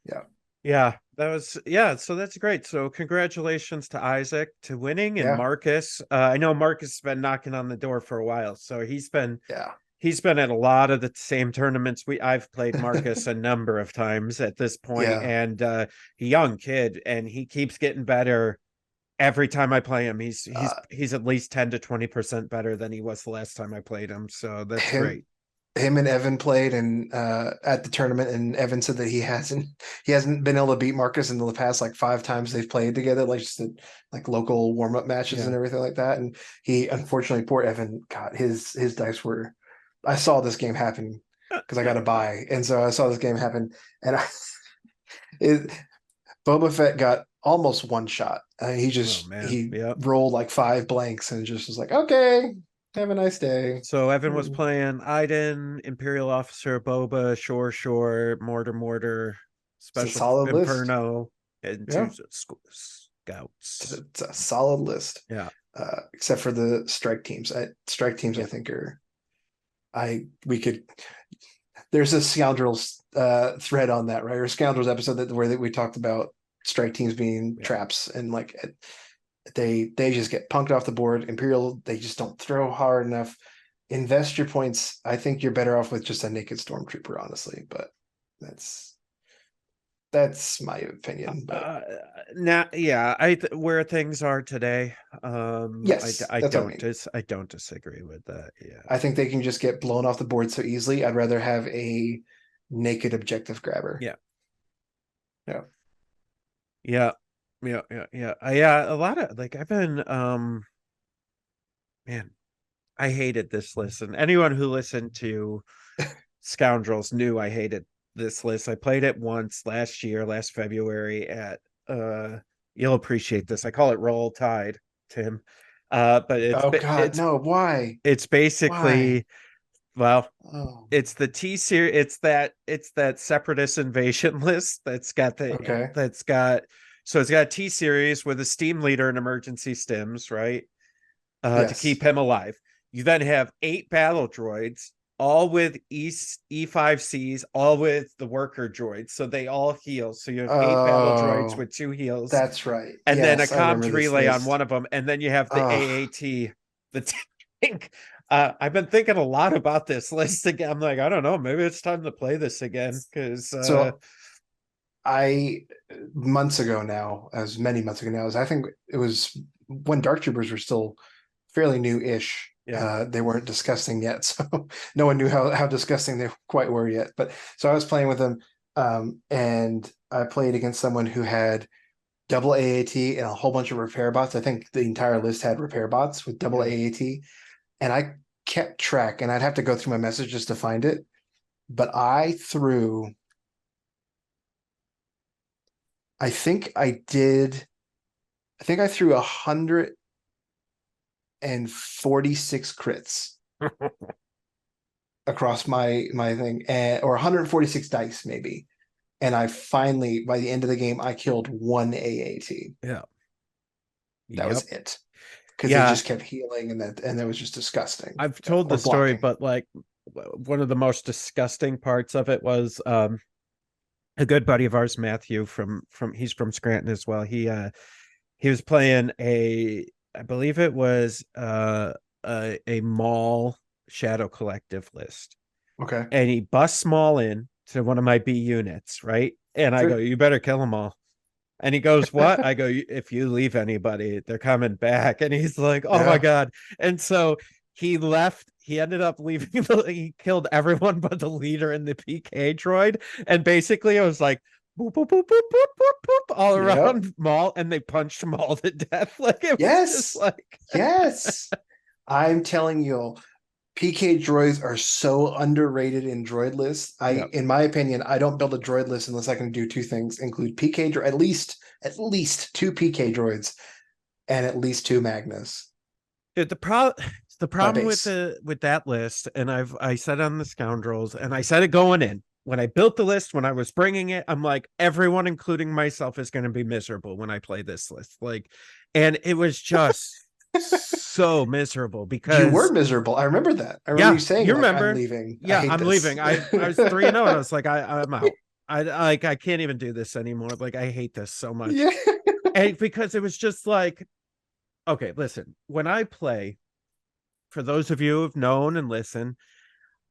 Yeah.
Yeah, that was, yeah, so that's great. So congratulations to Isaac to winning, and
Yeah.
Marcus. I know Marcus has been knocking on the door for a while, so
Yeah.
he's been at a lot of the same tournaments. I've played Marcus a number of times at this point,
Yeah.
and a young kid, and he keeps getting better every time I play him. He's at least 10 to 20% better than he was the last time I played him. So that's
him
great.
him and Evan played and at the tournament, and Evan said that he hasn't been able to beat Marcus in the past like 5 times they've played together, like just like local warm-up matches
Yeah.
and everything like that. And he unfortunately, poor Evan, God, his dice were, I saw this game happen because I got to buy, and so I saw this game happen, and it, Boba Fett got almost one shot.
Oh man.
He
Yep.
rolled like 5 blanks and just was like, okay, have a nice day.
So Evan was
Mm.
playing Iden, Imperial Officer, Boba, Shore, Mortar,
It's a
Special
solid list.
Inferno, and two
Yeah,
scouts.
it's a solid list.
Yeah.
Except for the strike teams. Strike teams, I
Yeah.
think are we could. There's a scoundrels thread on that, right? Or scoundrels episode where we talked about strike teams being
Yeah.
traps, and like they just get punked off the board. Imperial, they just don't throw hard enough. Invest your points. I think you're better off with just a naked stormtrooper, honestly. But that's my opinion. But
Now, yeah, where things are today,
yes, that's what I mean.
I don't disagree with that. Yeah.
I think they can just get blown off the board so easily. I'd rather have a naked objective grabber.
Yeah.
Yeah.
Yeah. Yeah. A lot of like I've been man, I hated this list. And anyone who listened to Scoundrels knew I hated this list. I played it once last February at you'll appreciate this. I call it Roll Tide, Tim. But
Oh God, no! Why?
it's
Why?
basically, well,
Oh,
it's the T series, it's that separatist invasion list
okay.
so it's got a T series with a steam leader and emergency stims, right? to keep him alive. You then have 8 battle droids, all with E5Cs, all with the worker droids. So they all heal. So you have 8 battle droids
Oh,
with 2 heals,
that's right.
and then a
Yes, I remember
comms
this
relay on
list.
one of them. And then you have the
Oh,
AAT, the tank. I've been thinking a lot about this list again. I'm like, I don't know, maybe it's time to play this again because
so I months ago now, as many months ago now, as I think it was when Dark Troopers were still fairly new-ish.
yeah.
They weren't disgusting yet, so no one knew how disgusting they quite were yet. But so I was playing with them, and I played against someone who had double AAT and a whole bunch of repair bots. I think the entire list had repair bots with double AAT, and I kept track, and I'd have to go through my messages to find it. But I think I did. I think I threw 146 crits across my thing, or 146 dice maybe. And I finally, by the end of the game, I killed 1 AAT.
Yeah.
That was it. Because
Yeah.
they just kept healing, and that was just disgusting.
I've told the story, but like one of the most disgusting parts of it was a good buddy of ours, Matthew, from he's from Scranton as well. He was playing I believe it was a mall Shadow Collective list.
Okay.
And he busts Maul in to one of my B units, right? And I go, you better kill them all. And he goes, what? I go, if you leave anybody, they're coming back. And he's like, oh my God. And so he left. He ended up leaving. He killed everyone but the leader and the PK droid. And basically, it was like, boop, boop, boop, boop, boop, boop, boop, all around Maul. And they punched Maul to death. Like, it was just like,
yes. I'm telling you, PK droids are so underrated in droid lists. In my opinion, I don't build a droid list unless I can do 2 things: include PK at least 2 PK droids, and at least 2 Magnus.
The problem with that list, and I said on the Scoundrels, and I said it going in when I built the list, when I was bringing it, I'm like, everyone, including myself, is going to be miserable when I play this list. Like, and it was just so miserable because
you were miserable. I remember that. I remember you saying,
you remember,
I'm leaving.
Yeah, I'm leaving. I was 3-0, and I was like, I'm out. I can't even do this anymore. Like, I hate this so much.
Yeah.
And because it was just like, okay, listen, when I play, for those of you who've known and listen,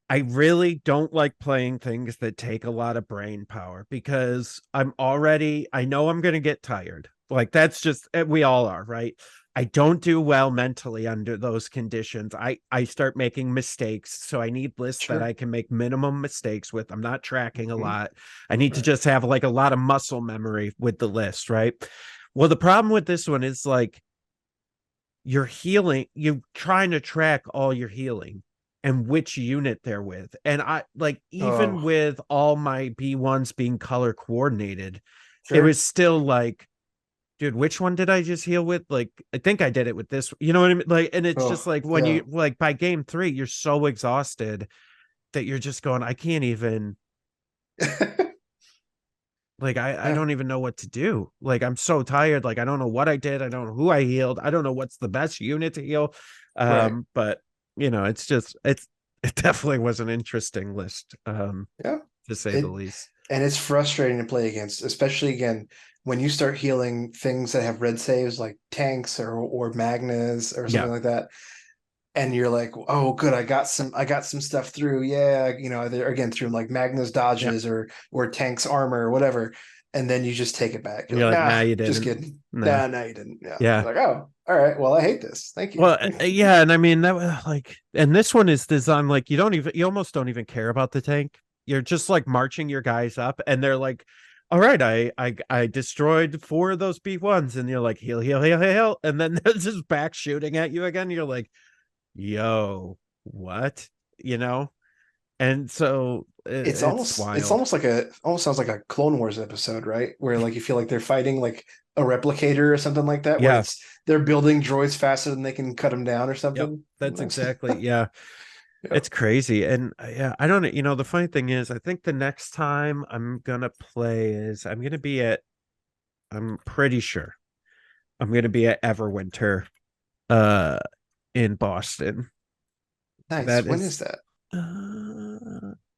I really don't like playing things that take a lot of brain power because I know I'm going to get tired. Like, that's just, we all are, right? I don't do well mentally under those conditions. I start making mistakes. So I need lists that I can make minimum mistakes with. I'm not tracking a lot. I need to just have like a lot of muscle memory with the list, right? Well, the problem with this one is like, you're healing, you're trying to track all your healing and which unit they're with. And I like, even with all my B1s being color coordinated, it was still like, dude, which one did I just heal with? Like, I think I did it with this, you know what I mean? Like, and it's just like when you like by game 3, you're so exhausted that you're just going, I can't even like, I don't even know what to do. Like, I'm so tired. Like, I don't know what I did. I don't know who I healed. I don't know what's the best unit to heal. But you know, it definitely was an interesting list. To say the least.
And it's frustrating to play against, especially again when you start healing things that have red saves like tanks or Magnus or something like that. And you're like, oh, good, I got some stuff through. Yeah, you know, again through like Magnus dodges or tanks armor or whatever. And then you just take it back. You're like, nah, you didn't. Just kidding. Nah, you didn't. Yeah. Like, oh, all right. Well, I hate this. Thank you.
Well, yeah, and I mean that was like, and this one is designed like you almost don't even care about the tank. You're just like marching your guys up, and they're like, all right, I destroyed 4 of those B1s, and you're like, heal, and then they're just back shooting at you again. You're like, yo, what? You know? And so
it's almost like almost sounds like a Clone Wars episode, right? Where like you feel like they're fighting like a replicator or something like that. Where they're building droids faster than they can cut them down or something.
That's exactly It's crazy. And I don't, you know, the funny thing is, I think the next time I'm gonna play is I'm pretty sure I'm gonna be at Everwinter in Boston.
Nice.
That
When is
is,
that?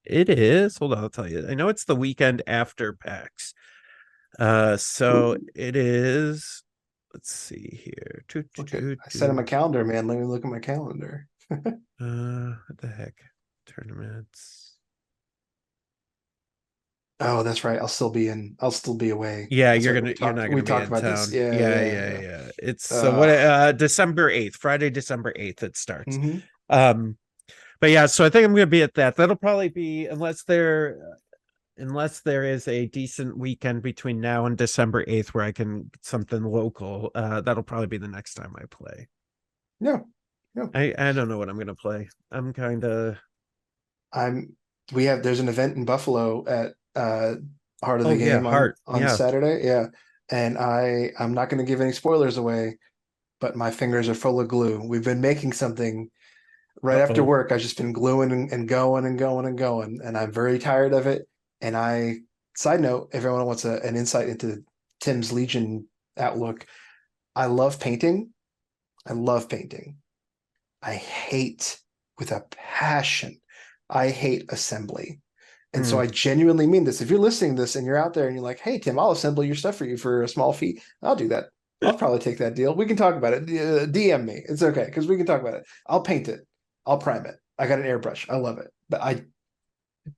it is. Hold on, I'll tell you. I know it's the weekend after PAX. So it is. Let's see here.
Look at I set in my calendar, man. Let me look at my calendar.
What the heck? Tournaments.
Oh, that's right. I'll still be away.
Yeah,
That's right.
you're not
We
gonna be
talked
in
about this.
town.
Yeah,
Yeah,
yeah,
yeah,
yeah.
yeah. It's so what
Uh,
December 8th, Friday, December 8th it starts.
mhm.
Um but yeah, so I think I'm gonna be at that. That'll probably be unless there is a decent weekend between now and December 8th where I can something local. That'll probably be the next time I play.
Yeah, yeah.
I don't know what I'm gonna play. I'm kind of
I'm there's an event in Buffalo at Heart of the
oh yeah,
Game on
Heart. Yeah.
Saturday. Yeah. And I'm not going to give any spoilers away, but my fingers are full of glue. We've been making something right after
Uh-oh.
work. I've just been gluing and going and going and going, and I'm very tired of it. And side note, everyone wants an insight into Tim's Legion outlook. I love painting. I love painting. I hate with a passion. I hate assembly. And so
Mm.
I genuinely mean this. If you're listening to this and you're out there and you're like, hey, Tim, I'll assemble your stuff for you for a small fee, I'll do that. I'll probably take that deal. We can talk about it. DM me. It's okay because we can talk about it. I'll paint it. I'll prime it. I got an airbrush. I love it. But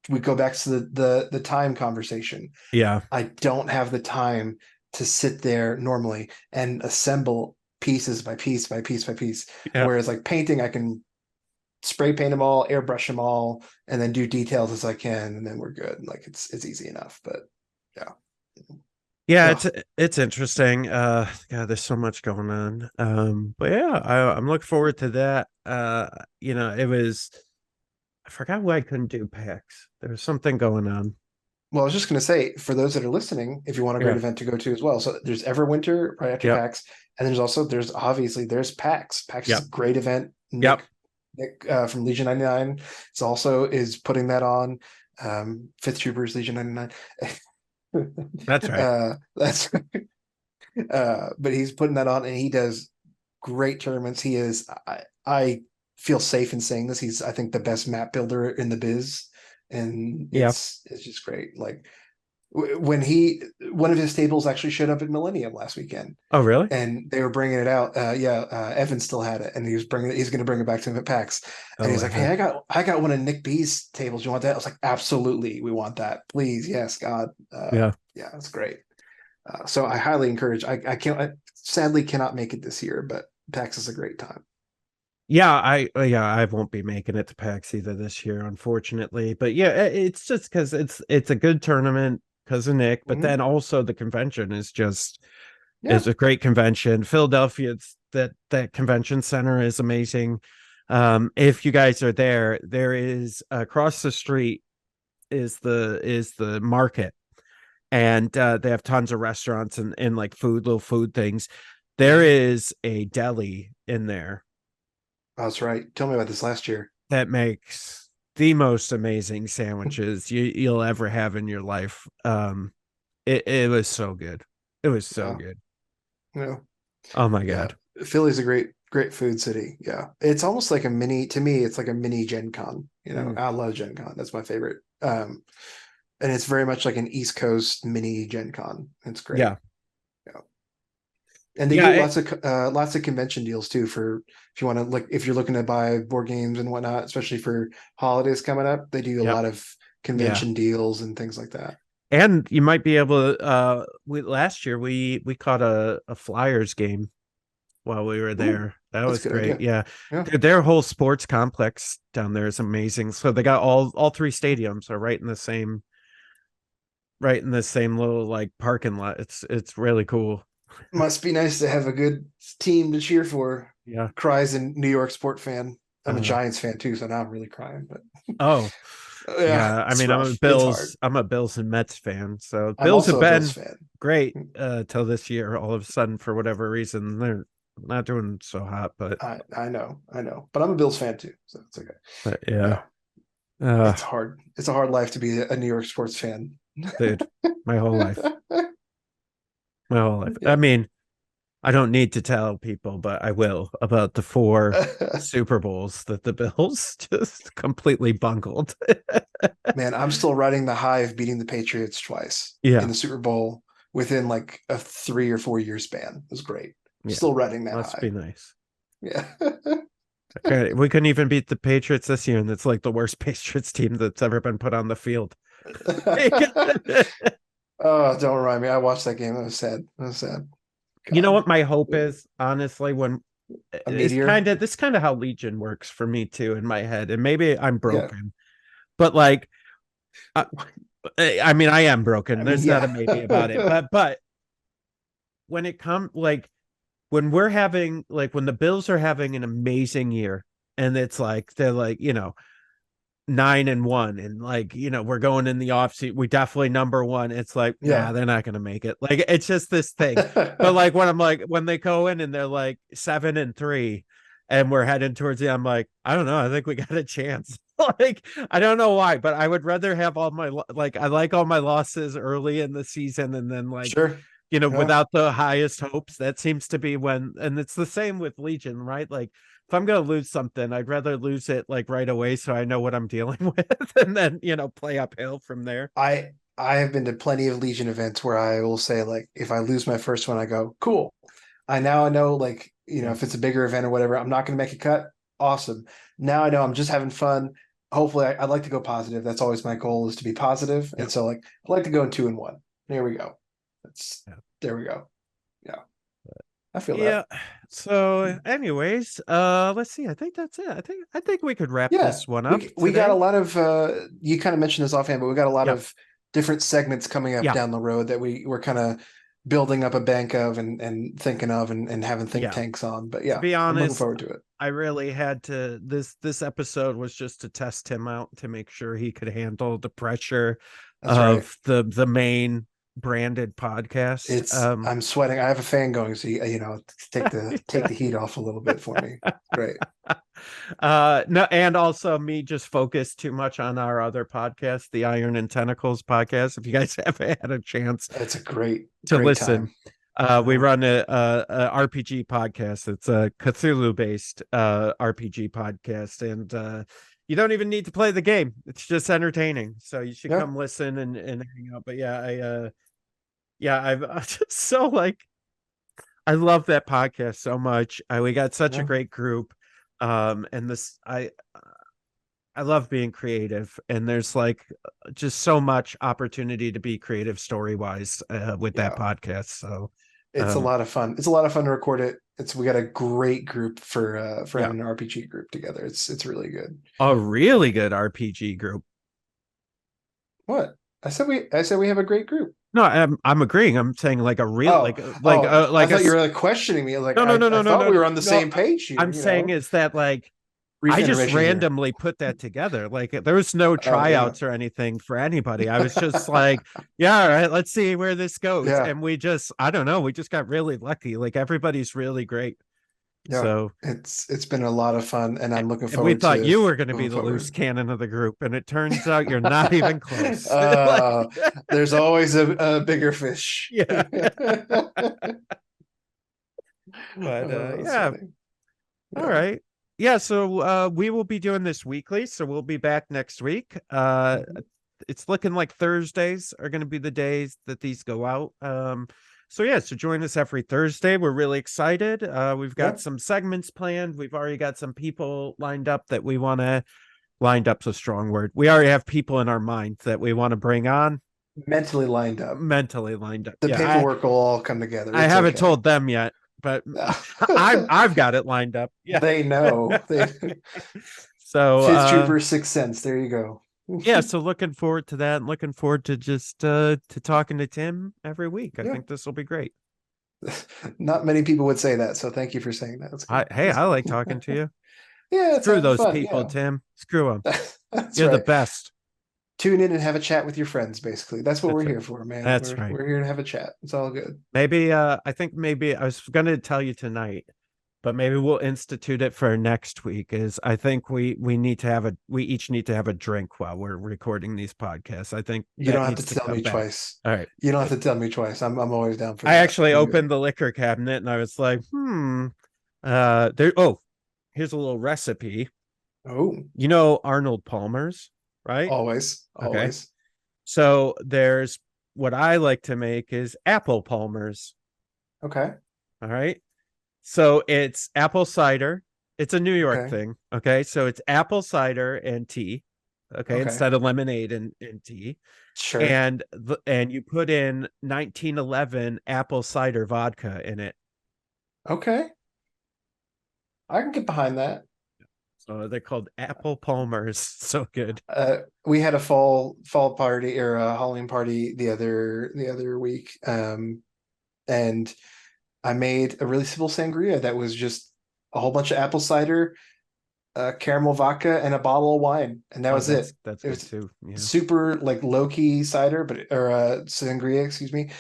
we go back to the time conversation.
Yeah.
I don't have the time to sit there normally and assemble pieces by piece by piece by piece.
Yeah.
Whereas like painting, I can spray paint them all, airbrush them all, and then do details as I can, and then we're good. Like it's easy enough. But yeah.
Yeah,
Ugh.
it's interesting. God, there's so much going on. But yeah, I'm looking forward to that. It was I forgot why I couldn't do PAX. There was something going on.
Well, I was just going to say, for those that are listening, if you want a great
Yeah.
event to go to as well, so there's Everwinter right after
Yep.
PAX, and there's obviously there's PAX. PAX is
Yep.
a great event.
Yep.
Nick from Legion 99 is putting that on. Fifth Troopers Legion 99.
That's right.
That's but he's putting that on, and he does great tournaments. He is I feel safe in saying this. He's I think the best map builder in the biz, and
Yeah.
it's just great. Like when one of his tables actually showed up at Millennium last weekend,
Oh, really?
and they were bringing it out. Evan still had it, and he's going to bring it back to him at PAX. And
Oh,
he's like, "Hey, I got one of Nick B's tables. You want that?" I was like, "Absolutely, we want that. Please, yes, God,
yeah.
yeah, it's great." So I highly encourage. I sadly cannot make it this year, but PAX is a great time.
I won't be making it to PAX either this year, unfortunately. But yeah, it's just because it's a good tournament because of Nick, but
Mm-hmm.
then also the convention
Yeah,
is a great convention. Philadelphia, that convention center is amazing. If you guys are there, there is across the street is the market, and they have tons of restaurants and like little food things. There
mm-hmm.
is a deli in there
That's right. Tell me about this last year.
that makes the most amazing sandwiches you'll ever have in your life. It was so good. It was so
Yeah,
good.
yeah,
Oh my
yeah.
god.
Philly's a great food city. Yeah, it's almost like a mini. To me, it's like a mini Gen Con.
Mm,
I love Gen Con. That's my favorite. And it's very much like an East Coast mini Gen Con. It's great.
yeah.
Yeah. And they
Yeah,
do lots of convention deals too for if you want to look if you're looking to buy board games and whatnot, especially for holidays coming up. They do a
yep,
lot of
yeah.
convention deals and things like that.
And you might be able to we last year we caught a Flyers game while we were
Ooh,
there. That
that's a
was
good
great.
idea.
Yeah.
Yeah.
Their whole sports complex down there is amazing. So they got all three stadiums are right in the same little like parking lot. It's really cool.
Must be nice to have a good team to cheer for.
Yeah.
Cries in New York sport fan. I'm a
Uh
Giants fan too, so now I'm really crying. But
oh.
yeah,
Yeah, I
it's
mean
rough. It's hard.
I'm a Bills and Mets fan. So
I'm
Bills have
also a Bills
been
fan.
great till this year. All of a sudden, for whatever reason, they're not doing so hot,
I know, but I'm a Bills fan too, so it's okay.
but yeah.
Yeah,
Uh
it's hard. It's a hard life to be a New York sports fan.
dude, my whole life. My whole life. I
Yeah.
mean, I don't need to tell people, but I will, about the 4 Super Bowls that the Bills just completely bungled.
Man, I'm still riding the high of beating the Patriots twice in
Yeah,
the Super Bowl within like a 3 or 4 year span. It was great.
yeah.
Still riding that
Must be
high.
nice.
Yeah.
Okay, we couldn't even beat the Patriots this year, and it's like the worst Patriots team that's ever been put on the field.
Oh, don't remind me. I watched that game. It was sad. It was sad.
You know
God.
what my hope is, honestly, when
A
it's
meteor?
kind of how Legion works for me too in my head, and maybe I'm
Yeah.
broken, but like, I, I mean, I am broken.
I mean,
There's not a
yeah.
maybe about it, but when it comes like when we're having like when the Bills are having an amazing year, and it's like they're like 9-1, and like we're going in the offseason, we definitely number one. It's like, nah,
Yeah.
they're not gonna make it. Like it's just this thing. But like when I'm like when they go in and they're like 7-3 and we're heading towards the, I'm like, I don't know, I think we got a chance. Like I don't know why, but I would rather have all my like I like all my losses early in the season, and then like
Sure. Yeah.
without the highest hopes. That seems to be when, and it's the same with Legion, right? Like if I'm going to lose something, I'd rather lose it like right away so I know what I'm dealing with, and then, play uphill from there.
I have been to plenty of Legion events where I will say, like, if I lose my first one, I go, cool. I know, like,
Yeah.
if it's a bigger event or whatever, I'm not going to make a cut. Awesome. Now I know I'm just having fun. Hopefully, I'd like to go positive. That's always my goal, is to be positive.
Yeah.
And so, like, I like to go in 2-1. There we go. That's
Yeah.
There we go. Yeah, I feel
Yeah.
that.
So, anyways, let's see. I think that's it. I think we could wrap
Yeah,
this one up
we got a
today.
lot of you kind of mentioned this offhand, but we got a lot
Yeah.
of different segments coming up
Yeah.
down the road that we're kind of building up a bank of and thinking of and having think
Yeah.
tanks on. But
To
yeah,
be
I'm looking
honest,
forward to it.
I really had to this episode was just to test him out to make sure he could handle the pressure
That's right.
of the main branded podcast.
I'm sweating. I have a fan going, so take the heat off a little bit for me. Great.
No, and also me just focused too much on our other podcast, the Iron and Tentacles podcast. If you guys haven't had a chance
It's a
to
great
listen,
time.
we run a RPG podcast. It's a Cthulhu based RPG podcast, and you don't even need to play the game. It's just entertaining. So you should
Yeah.
come listen and hang out. But I'm just so like I love that podcast so much. We got such a
Yeah.
great group. And this I love being creative, and there's like just so much opportunity to be creative story wise with that
Yeah.
podcast. So
It's a
um
lot of fun. It's a lot of fun to record it. We got a great group for
yeah,
having an RPG group together. It's really good.
a really good RPG group.
What? I said we have a great group.
No, I'm agreeing. I'm saying like a real
Oh, I
like a
thought you were like questioning me. Like
no no no
I
no no
thought
no
we were on the
no.
same page here,
I'm saying is that like
Brief
I just
intermission here.
randomly put that together. Like there was no
Oh yeah.
tryouts or anything for anybody. I was just like, yeah, all right, let's see where this goes.
Yeah.
And I don't know, we just got really lucky. Like everybody's really great.
Yeah.
So
It's been a lot of fun, and I'm looking
and we
forward
thought
to
you were going to be
moving
the loose
forward.
cannon of the group, and it turns out you're not even close. Like,
There's always a bigger fish.
yeah. But
That's
yeah.
funny.
All
Yeah.
right. Yeah, so we will be doing this weekly, so we'll be back next week. It's looking like Thursdays are going to be the days that these go out. So join us every Thursday. We're really excited. We've got
Yeah.
some segments planned. We've already got some people lined up that we want to lined up's a strong word. We already have people in our mind that we want to bring on.
Mentally lined up.
Mentally lined up.
The
Yeah,
paperwork will all come together.
I
It's
haven't
okay.
told them yet, but I've got it lined up. Yeah.
They know.
So
Fifth Trooper, Sixth Sense. There you go.
yeah, so looking forward to that, and looking forward to just to talking to Tim every week. I
Yeah.
think this will be great.
Not many people would say that, so thank you for saying that. That's good.
I like talking to you.
Yeah, it's
Screw
having
those
fun.
people,
Yeah.
Tim. Screw them.
That's
You're the
right.
best.
Tune in and have a chat with your friends, basically. That's what
That's
we're
right.
here for, man.
That's
we're,
right.
We're here to have a chat. It's all good.
Maybe I think maybe I was going to tell you tonight but maybe we'll institute it for next week. Is I think we each need to have a drink while we're recording these podcasts. I think
You
that
don't have
needs
to
to
tell
come
me
back.
twice.
All right.
You don't have to tell me twice. I'm always down for
I
that.
actually opened the liquor cabinet and I was like, here's a little recipe.
Oh,
You know Arnold Palmer's, right?
always,
Okay.
always.
So there's what I like to make is apple Palmer's.
Okay.
All right. So it's apple cider. It's a New York
Okay.
thing. Okay. So it's apple cider and tea. Okay.
Okay.
Instead of lemonade and tea.
Sure.
And you put in 1911 apple cider vodka in it.
Okay. I can get behind that.
So they're called apple Palmers. So good.
We had a fall party or a Halloween party the other week. And I made a really simple sangria that was just a whole bunch of apple cider, caramel vodka, and a bottle of wine, and that was it.
That's
It
good
was
too. Yeah.
super like low key cider, sangria, excuse me.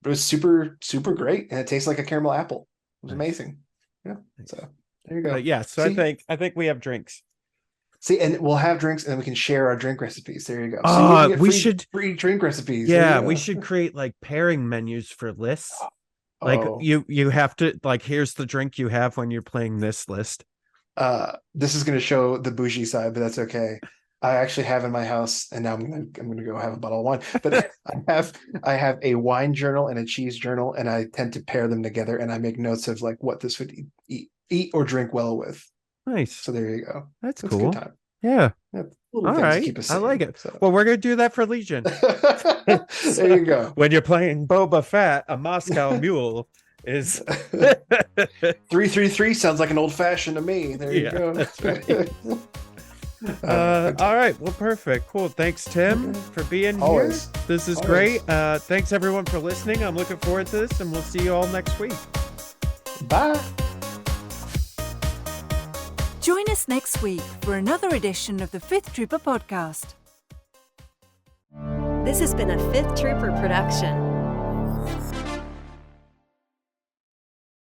But it was super great, and it tastes like a caramel apple. It was
Nice.
amazing. Yeah.
Nice.
So there you go.
Yeah. So
See?
I think we have drinks.
See, and we'll have drinks, and then we can share our drink recipes. There you go. So you get free drink recipes.
Yeah, we should create like pairing menus for lists. Like you have to like, here's the drink you have when you're playing this list.
This is going to show the bougie side, but that's okay. I actually have in my house, and now I'm gonna go have a bottle of wine. But I have a wine journal and a cheese journal, and I tend to pair them together, and I make notes of like what this would eat or drink well with.
Nice.
So there you go.
That's
so
cool.
It's a good time.
Yeah.
Little
all
things
right.
to keep us
I
sane,
like it.
So.
Well, we're gonna do that for Legion.
There you go.
When you're playing Boba Fett, a Moscow Mule is
333 sounds like an old fashioned to me. There you go.
That's right. All right. Well, perfect. Cool. Thanks, Tim, for being
Always.
here. This is
Always.
great. Thanks everyone for listening. I'm looking forward to this, and we'll see you all next week.
Bye.
Join us next week for another edition of the Fifth Trooper podcast.
This has been a Fifth Trooper production.